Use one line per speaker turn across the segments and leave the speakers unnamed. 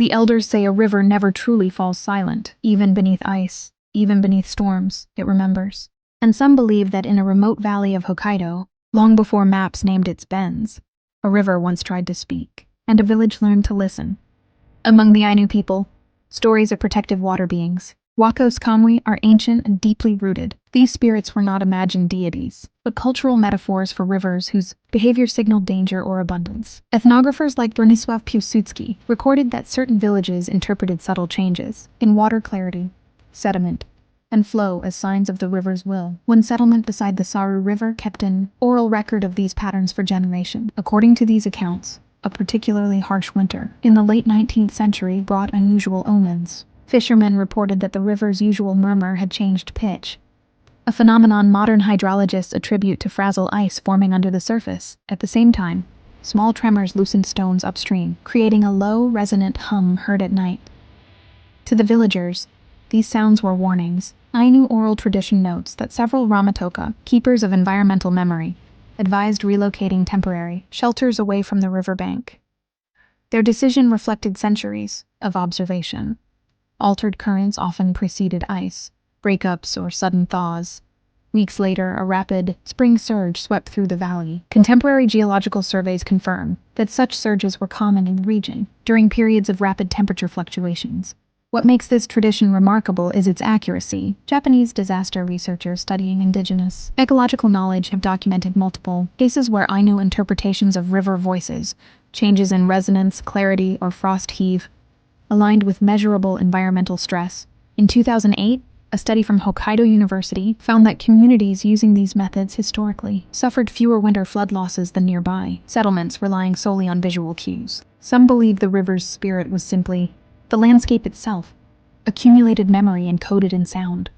The elders say a river never truly falls silent, even beneath ice, even beneath storms, it remembers. And some believe that in a remote valley of Hokkaido, long before maps named its bends, a river once tried to speak, and a village learned to listen. Among the Ainu people, stories of protective water beings, Wakos Kamui, are ancient and deeply rooted. These spirits were not imagined deities, but cultural metaphors for rivers whose behavior signaled danger or abundance. Ethnographers like Bronisław Piłsudski recorded that certain villages interpreted subtle changes in water clarity, sediment, and flow as signs of the river's will. One settlement beside the Saru River kept an oral record of these patterns for generations. According to these accounts, a particularly harsh winter in the late 19th century brought unusual omens. Fishermen reported that the river's usual murmur had changed pitch, a phenomenon modern hydrologists attribute to fragile ice forming under the surface. At the same time, small tremors loosened stones upstream, creating a low, resonant hum heard at night. To the villagers, these sounds were warnings. Ainu oral tradition notes that several Ramatoka, keepers of environmental memory, advised relocating temporary shelters away from the riverbank. Their decision reflected centuries of observation. Altered currents often preceded ice, breakups, or sudden thaws. Weeks later, a rapid spring surge swept through the valley. Contemporary geological surveys confirm that such surges were common in the region during periods of rapid temperature fluctuations. What makes this tradition remarkable is its accuracy. Japanese disaster researchers studying indigenous ecological knowledge have documented multiple cases where Ainu interpretations of river voices, changes in resonance, clarity, or frost heave, aligned with measurable environmental stress. In 2008, a study from Hokkaido University found that communities using these methods historically suffered fewer winter flood losses than nearby settlements relying solely on visual cues. Some believe the river's spirit was simply the landscape itself, accumulated memory encoded in sound.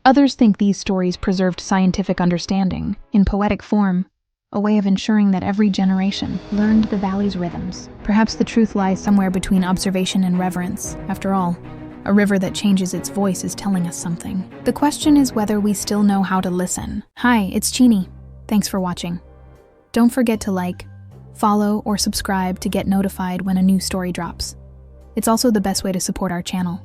Others think these stories preserved scientific understanding in poetic form, a way of ensuring that every generation learned the valley's rhythms. Perhaps the truth lies somewhere between observation and reverence. After all, a river that changes its voice is telling us something. The question is whether we still know how to listen. Hi, it's Chini. Thanks for watching. Don't forget to like, follow, or subscribe to get notified when a new story drops. It's also the best way to support our channel.